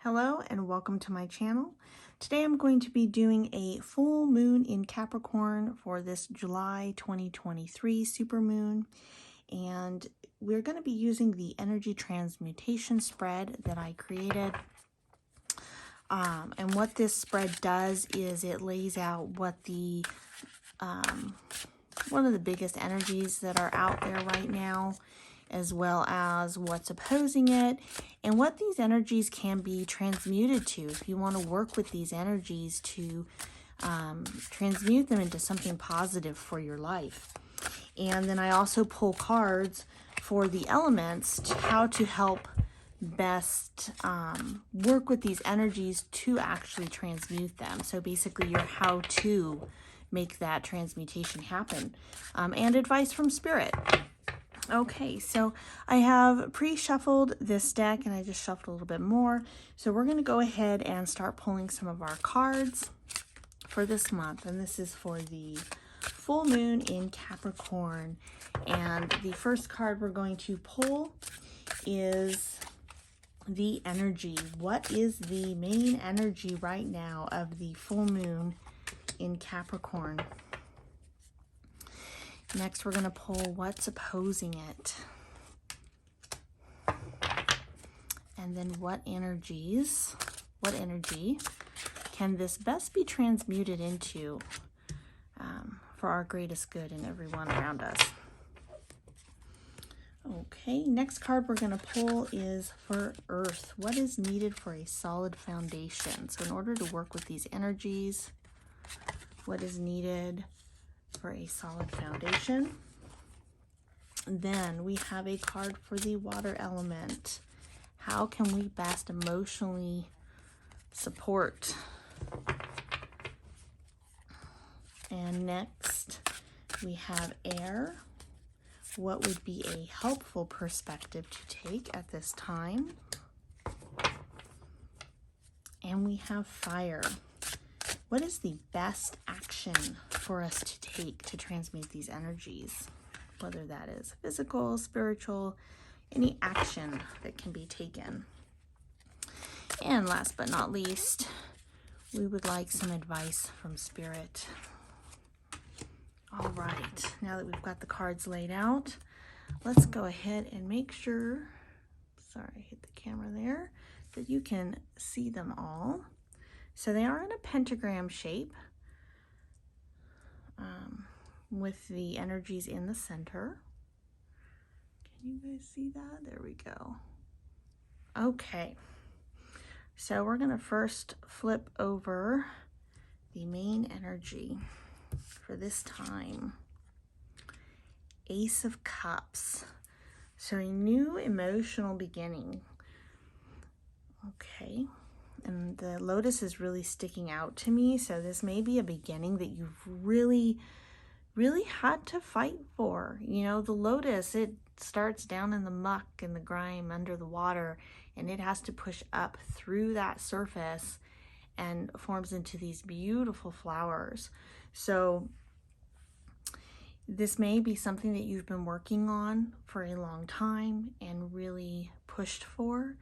Hello and welcome to my channel. Today I'm going to be doing a full moon in Capricorn for this July 2023 supermoon, and we're going to be using the energy transmutation spread that I created. And what this spread does is it lays out what the one of the biggest energies that are out there right now, as well as what's opposing it and what these energies can be transmuted to. If you want to work with these energies to transmute them into something positive for your life. And then I also pull cards for the elements to how to help best work with these energies to actually transmute them. So basically your how to make that transmutation happen, and advice from Spirit. Okay, so I have pre-shuffled this deck and I just shuffled a little bit more. So we're going to go ahead and start pulling some of our cards for this month. And this is for the full moon in Capricorn. And the first card we're going to pull is the energy. What is the main energy right now of the full moon in Capricorn? Next, we're going to pull what's opposing it. And then what energy can this best be transmuted into for our greatest good and everyone around us? Okay, next card we're going to pull is for Earth. What is needed for a solid foundation? So in order to work with these energies, what is needed for a solid foundation? Then we have a card for the water element. How can we best emotionally support? And next we have air. What would be a helpful perspective to take at this time? And we have fire. What is the best action for us to take to transmute these energies? Whether that is physical, spiritual, any action that can be taken. And last but not least, we would like some advice from Spirit. All right, now that we've got the cards laid out, let's go ahead and make sure, sorry, I hit the camera there, that you can see them all. So they are in a pentagram shape with the energies in the center. Can you guys see that? There we go. Okay, so we're going to first flip over the main energy for this time. Ace of Cups. So a new emotional beginning. Okay. And the lotus is really sticking out to me. So this may be a beginning that you've really had to fight for. You know, the lotus, it starts down in the muck and the grime under the water, and it has to push up through that surface and forms into these beautiful flowers. So this may be something that you've been working on for a long time and really pushed for.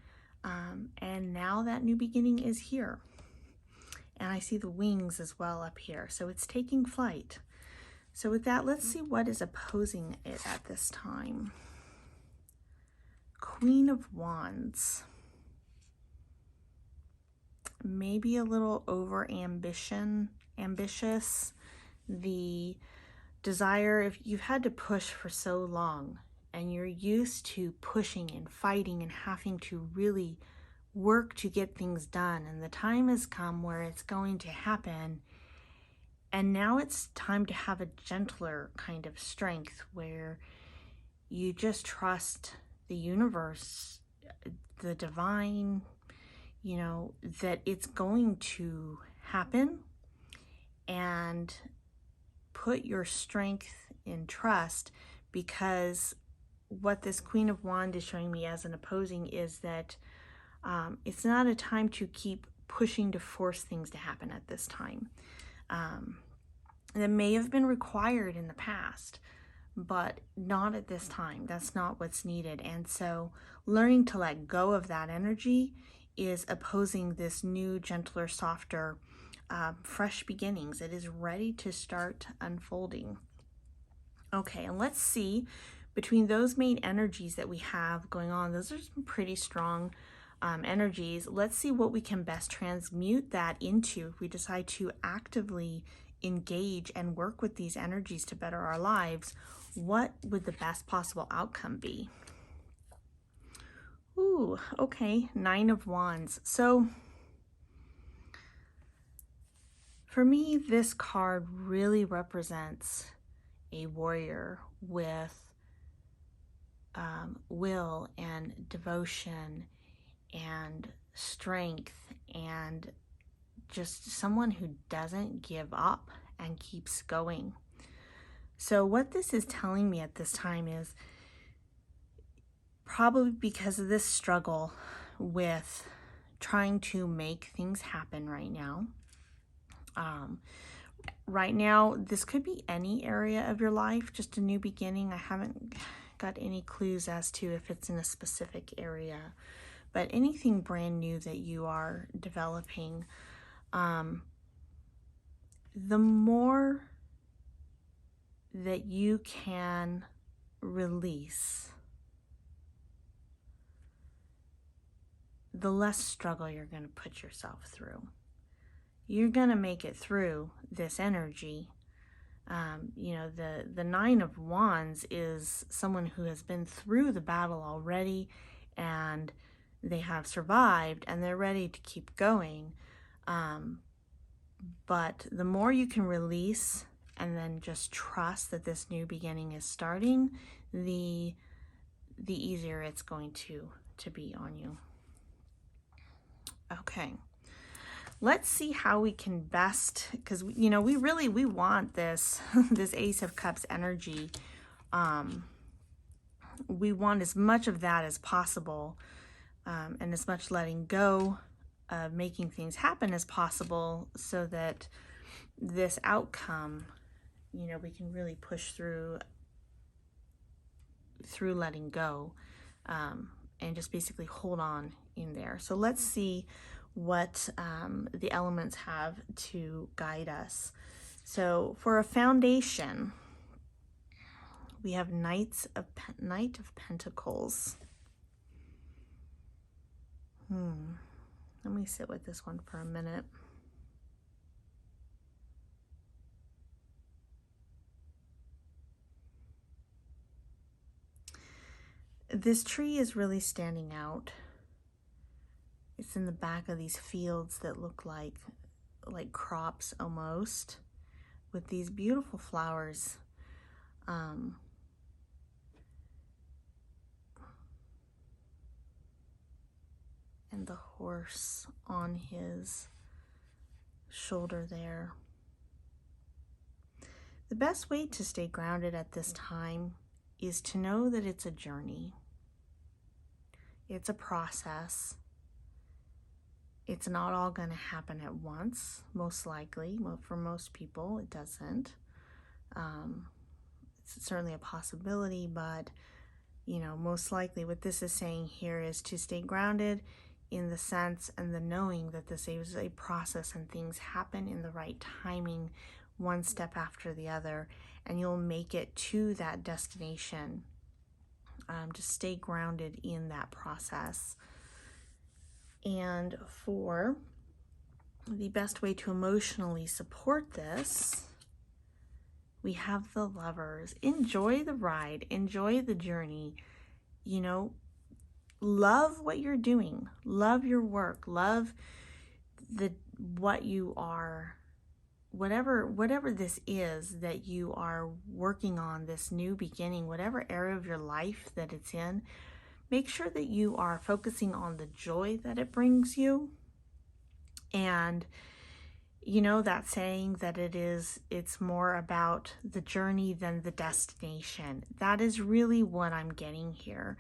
And now that new beginning is here. And I see the wings as well up here. So it's taking flight. So with that, let's see what is opposing it at this time. Queen of Wands. Maybe a little ambitious. The desire, if you've had to push for so long, and you're used to pushing and fighting and having to really work to get things done. And the time has come where it's going to happen. And now it's time to have a gentler kind of strength where you just trust the universe, the divine, you know, that it's going to happen, and put your strength in trust, because what this Queen of Wands is showing me as an opposing is that it's not a time to keep pushing to force things to happen at this time. That may have been required in the past, but not at this time. That's not what's needed. And so learning to let go of that energy is opposing this new, gentler, softer, fresh beginnings. It is ready to start unfolding. Okay, and let's see, between those main energies that we have going on, those are some pretty strong energies. Let's see what we can best transmute that into if we decide to actively engage and work with these energies to better our lives. What would the best possible outcome be? Ooh, okay, 9 of Wands. So for me, this card really represents a warrior with will and devotion and strength, and just someone who doesn't give up and keeps going. So what this is telling me at this time is, probably because of this struggle with trying to make things happen right now. Right now, this could be any area of your life, just a new beginning. I haven't got any clues as to if it's in a specific area, but anything brand new that you are developing, the more that you can release, the less struggle you're going to put yourself through. You're going to make it through this energy. You know, the 9 of Wands is someone who has been through the battle already, and they have survived, and they're ready to keep going. But the more you can release and then just trust that this new beginning is starting, the easier it's going to be on you. Okay. Let's see how we can best, because you know, we want this this Ace of Cups energy. We want as much of that as possible, and as much letting go of making things happen as possible, so that this outcome, you know, we can really push through letting go, and just basically hold on in there. So let's see what the elements have to guide us. So for a foundation, we have Knight of Pentacles. Let me sit with this one for a minute. This tree is really standing out. It's in the back of these fields that look like crops almost, with these beautiful flowers. And the horse on his shoulder there. The best way to stay grounded at this time is to know that it's a journey. It's a process. It's not all going to happen at once, most likely. Well, for most people, it doesn't. It's certainly a possibility, but, you know, most likely what this is saying here is to stay grounded in the sense and the knowing that this is a process and things happen in the right timing, one step after the other, and you'll make it to that destination. Just stay grounded in that process. And for the best way to emotionally support this, we have the Lovers. Enjoy the ride, enjoy the journey. You know, love what you're doing, love your work, love what you are, whatever this is that you are working on, this new beginning, whatever area of your life that it's in. Make sure that you are focusing on the joy that it brings you. And you know that saying that it's more about the journey than the destination. That is really what I'm getting here.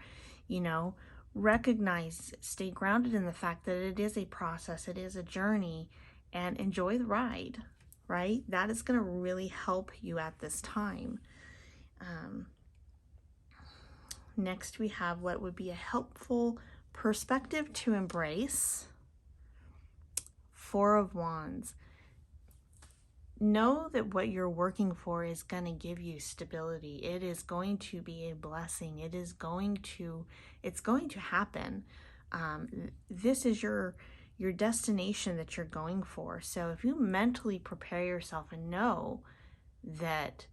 You know, recognize, stay grounded in the fact that it is a process, it is a journey, and enjoy the ride, right? That is going to really help you at this time. Next, we have what would be a helpful perspective to embrace. Four of Wands. Know that what you're working for is going to give you stability. It is going to be a blessing. It's going to happen. This is your destination that you're going for. So if you mentally prepare yourself and know that,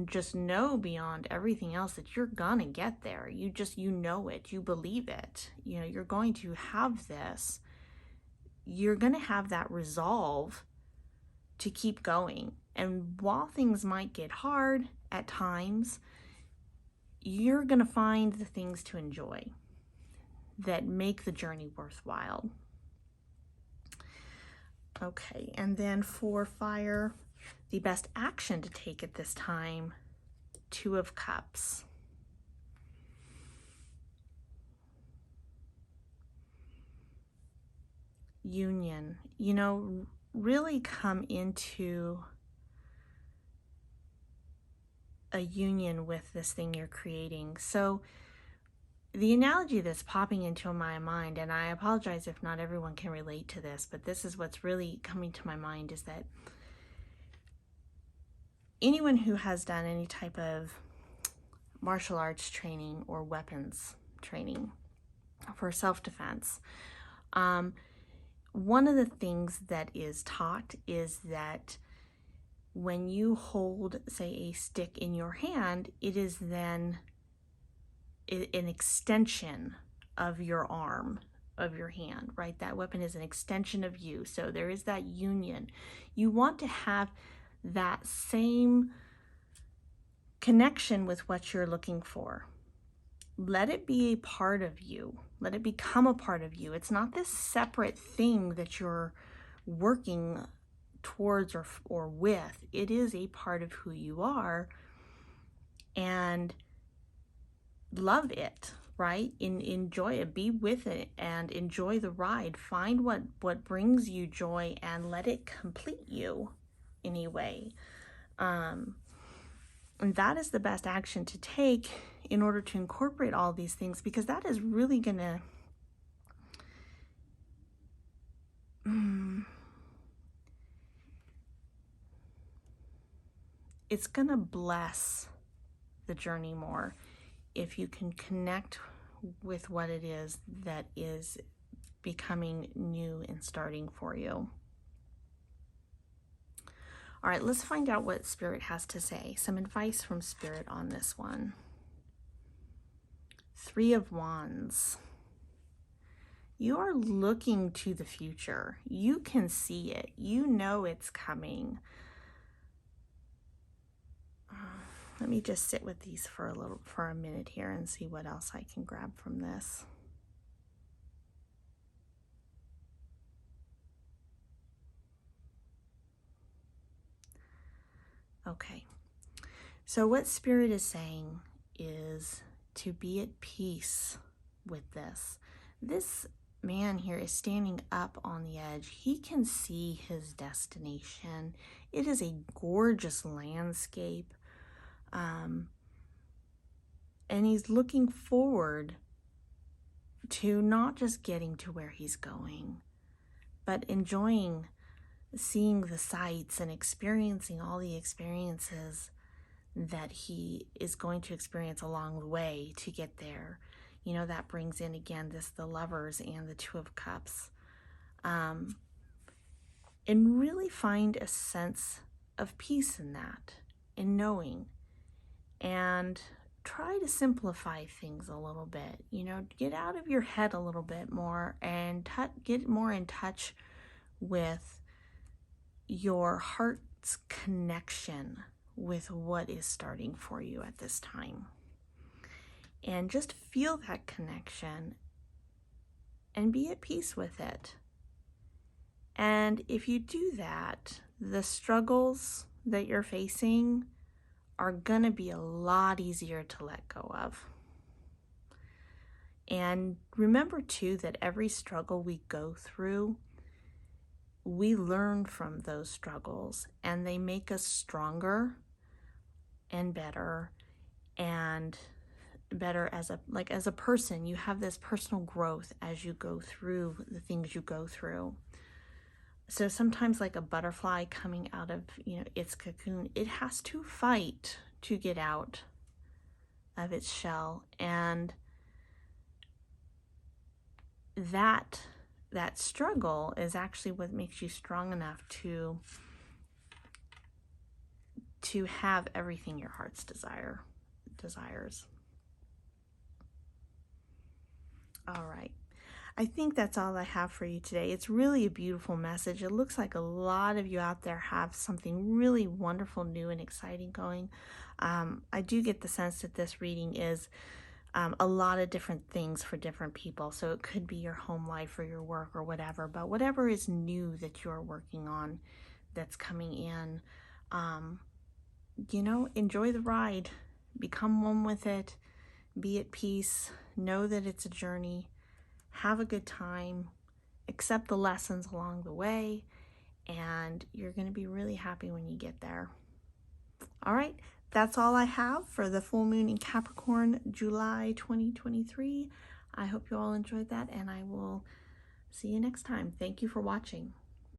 just know beyond everything else that you're gonna get there. You know it, you believe it. You know, you're going to have this. You're gonna have that resolve to keep going. And while things might get hard at times, you're gonna find the things to enjoy that make the journey worthwhile. Okay, and then for fire, the best action to take at this time, Two of Cups. Union. You know, really come into a union with this thing you're creating. So the analogy that's popping into my mind, and I apologize if not everyone can relate to this, but this is what's really coming to my mind, is that anyone who has done any type of martial arts training or weapons training for self-defense, one of the things that is taught is that when you hold, say, a stick in your hand, it is then an extension of your arm, of your hand, right? That weapon is an extension of you. So there is that union. You want to have that same connection with what you're looking for. Let it be a part of you. Let it become a part of you. It's not this separate thing that you're working towards or with. It is a part of who you are, and love it, right? Enjoy it, be with it, and enjoy the ride. Find what brings you joy and let it complete you anyway. And that is the best action to take in order to incorporate all these things, because that is really gonna it's gonna bless the journey more if you can connect with what it is that is becoming new and starting for you. All right, let's find out what Spirit has to say. Some advice from Spirit on this one. Three of Wands. You are looking to the future. You can see it. You know it's coming. Let me just sit with these for a minute here and see what else I can grab from this. Okay. So what Spirit is saying is to be at peace with this. This man here is standing up on the edge. He can see his destination. It is a gorgeous landscape. And he's looking forward to not just getting to where he's going, but enjoying seeing the sights and experiencing all the experiences that he is going to experience along the way to get there. You know, that brings in again the Lovers and the Two of Cups. And really find a sense of peace in that, in knowing. And try to simplify things a little bit. You know, get out of your head a little bit more and get more in touch with your heart's connection with what is starting for you at this time. And just feel that connection and be at peace with it. And if you do that, the struggles that you're facing are going to be a lot easier to let go of. And remember too that every struggle we go through, we learn from those struggles, and they make us stronger and better, and better as a person. You have this personal growth as you go through the things you go through. So sometimes, like a butterfly coming out of, its cocoon, it has to fight to get out of its shell. And that struggle is actually what makes you strong enough to have everything your heart's desires. All right. I think that's all I have for you today. It's really a beautiful message. It looks like a lot of you out there have something really wonderful, new, and exciting going. I do get the sense that this reading is a lot of different things for different people. So it could be your home life or your work or whatever, but whatever is new that you're working on that's coming in, enjoy the ride, become one with it, be at peace, know that it's a journey, have a good time, accept the lessons along the way, and you're going to be really happy when you get there. All right, that's all I have for the full moon in Capricorn, July 2023. I hope you all enjoyed that, and I will see you next time. Thank you for watching.